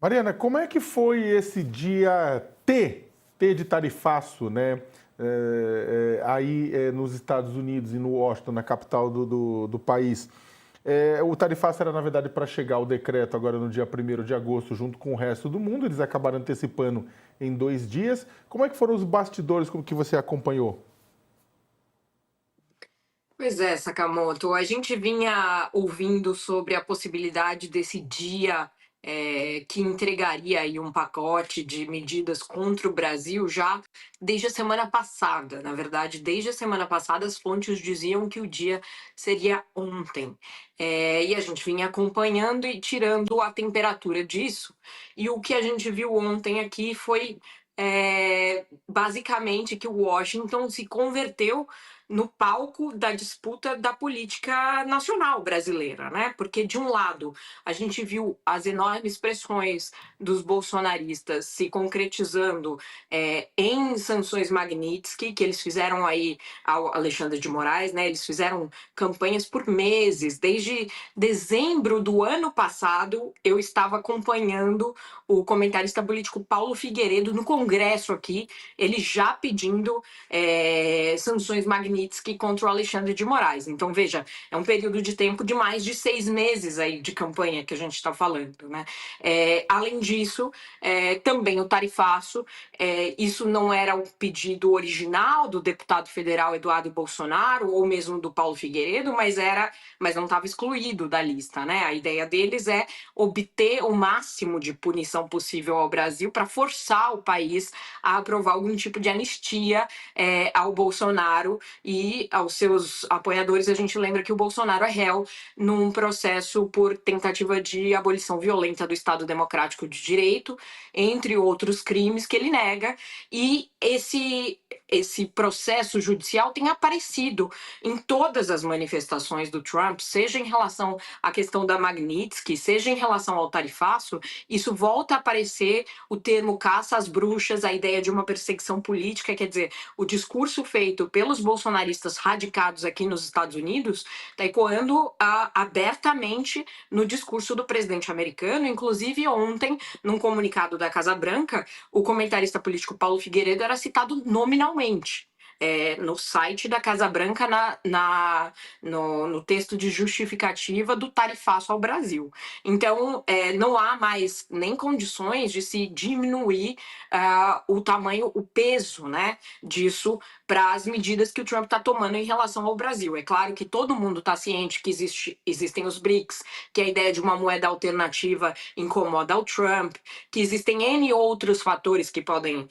Mariana, como é que foi esse dia T de tarifaço, né? Aí nos Estados Unidos e no Washington, na capital do país. O tarifaço era, na verdade, para chegar ao decreto agora no dia 1º de agosto, junto com o resto do mundo. Eles acabaram antecipando em 2 dias. Como é que foram os bastidores, como que você acompanhou? Pois é, Sakamoto. A gente vinha ouvindo sobre a possibilidade desse dia que entregaria aí um pacote de medidas contra o Brasil já desde a semana passada. Na verdade, desde a semana passada, as fontes diziam que o dia seria ontem. E a gente vinha acompanhando e tirando a temperatura disso. E o que a gente viu ontem aqui foi basicamente que o Washington se converteu no palco da disputa da política nacional brasileira, né? Porque, de um lado, a gente viu as enormes pressões dos bolsonaristas se concretizando em sanções Magnitsky, que eles fizeram aí ao Alexandre de Moraes, né? Eles fizeram campanhas por meses, desde dezembro do ano passado, eu estava acompanhando o comentarista político Paulo Figueiredo no Congresso aqui, ele já pedindo sanções Magnitsky contra o Alexandre de Moraes. Então, veja, é um período de tempo de mais de 6 meses aí de campanha que a gente está falando, né? Além disso, também o tarifaço, isso não era o pedido original do deputado federal Eduardo Bolsonaro ou mesmo do Paulo Figueiredo, mas não estava excluído da lista, né? A ideia deles é obter o máximo de punição possível ao Brasil para forçar o país a aprovar algum tipo de anistia ao Bolsonaro e aos seus apoiadores. A gente lembra que o Bolsonaro é réu num processo por tentativa de abolição violenta do Estado Democrático de Direito, entre outros crimes que ele nega, e esse processo judicial tem aparecido em todas as manifestações do Trump, seja em relação à questão da Magnitsky, seja em relação ao tarifaço. Isso volta a aparecer o termo caça às bruxas, a ideia de uma perseguição política, quer dizer, o discurso feito pelos bolsonaristas radicados aqui nos Estados Unidos está ecoando abertamente no discurso do presidente americano. Inclusive, ontem, num comunicado da Casa Branca, o comentarista político Paulo Figueiredo era citado nominalmente. No site da Casa Branca, no texto de justificativa do tarifaço ao Brasil. Então, não há mais nem condições de se diminuir o tamanho, o peso, né, disso para as medidas que o Trump está tomando em relação ao Brasil. É claro que todo mundo está ciente que existem os BRICS, que a ideia de uma moeda alternativa incomoda o Trump, que existem N outros fatores que podem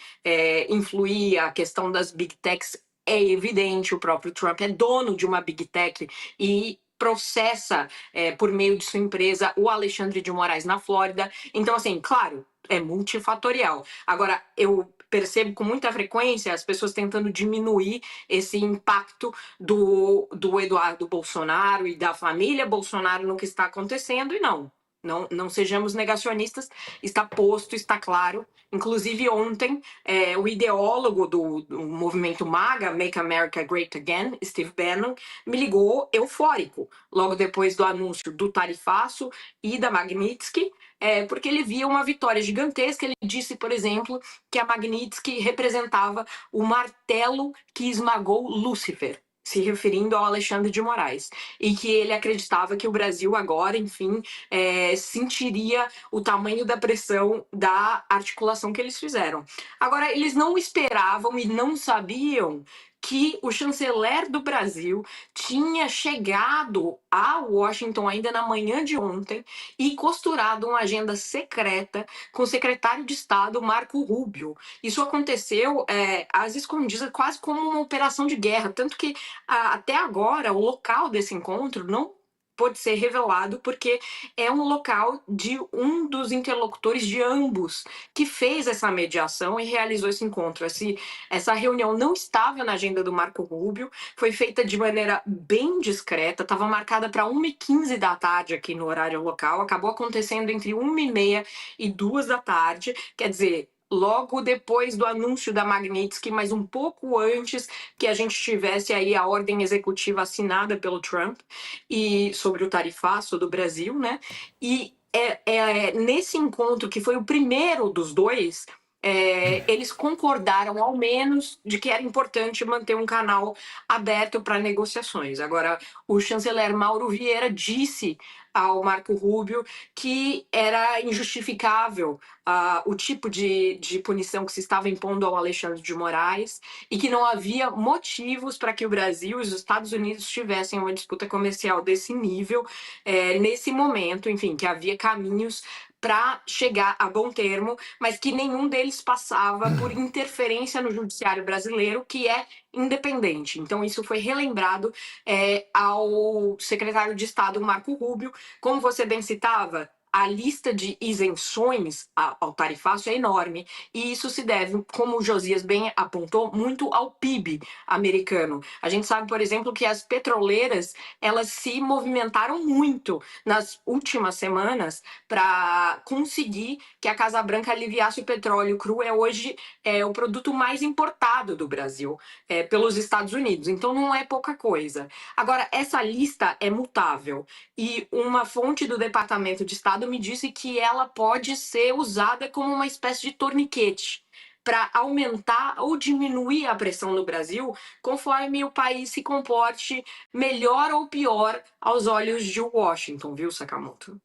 influir. A questão das Big Techs é evidente, o próprio Trump é dono de uma Big Tech e processa por meio de sua empresa o Alexandre de Moraes na Flórida. Então, assim, claro, é multifatorial. Agora, eu percebo com muita frequência as pessoas tentando diminuir esse impacto do Eduardo Bolsonaro e da família Bolsonaro no que está acontecendo, e não sejamos negacionistas, está posto, está claro. Inclusive, ontem, o ideólogo do movimento MAGA, Make America Great Again, Steve Bannon, me ligou eufórico, logo depois do anúncio do tarifaço e da Magnitsky, porque ele via uma vitória gigantesca. Ele disse, por exemplo, que a Magnitsky representava o martelo que esmagou Lúcifer, se referindo ao Alexandre de Moraes, e que ele acreditava que o Brasil agora, enfim, sentiria o tamanho da pressão da articulação que eles fizeram. Agora, eles não esperavam e não sabiam que o chanceler do Brasil tinha chegado a Washington ainda na manhã de ontem e costurado uma agenda secreta com o secretário de Estado, Marco Rubio. Isso aconteceu às escondidas, quase como uma operação de guerra, tanto que até agora o local desse encontro não pode ser revelado, porque é um local de um dos interlocutores de ambos que fez essa mediação e realizou esse encontro. Essa reunião não estava na agenda do Marco Rubio, foi feita de maneira bem discreta, estava marcada para 1h15 da tarde aqui no horário local, acabou acontecendo entre 1h30 e 2 da tarde, quer dizer, logo depois do anúncio da Magnitsky, mas um pouco antes que a gente tivesse aí a ordem executiva assinada pelo Trump e sobre o tarifaço do Brasil, né? E nesse encontro, que foi o primeiro dos dois, eles concordaram, ao menos, de que era importante manter um canal aberto para negociações. Agora, o chanceler Mauro Vieira disse ao Marco Rubio que era injustificável o tipo de punição que se estava impondo ao Alexandre de Moraes e que não havia motivos para que o Brasil e os Estados Unidos tivessem uma disputa comercial desse nível nesse momento, enfim, que havia caminhos para chegar a bom termo, mas que nenhum deles passava por interferência no judiciário brasileiro, que é independente. Então, isso foi relembrado ao secretário de Estado, Marco Rubio. Como você bem citava, a lista de isenções ao tarifaço é enorme, e isso se deve, como o Josias bem apontou, muito ao PIB americano. A gente sabe, por exemplo, que as petroleiras elas se movimentaram muito nas últimas semanas para conseguir que a Casa Branca aliviasse o petróleo cru. Hoje o produto mais importado do Brasil pelos Estados Unidos. Então não é pouca coisa. Agora, essa lista é mutável e uma fonte do Departamento de Estado me disse que ela pode ser usada como uma espécie de torniquete para aumentar ou diminuir a pressão no Brasil, conforme o país se comporte melhor ou pior aos olhos de Washington, viu, Sakamoto?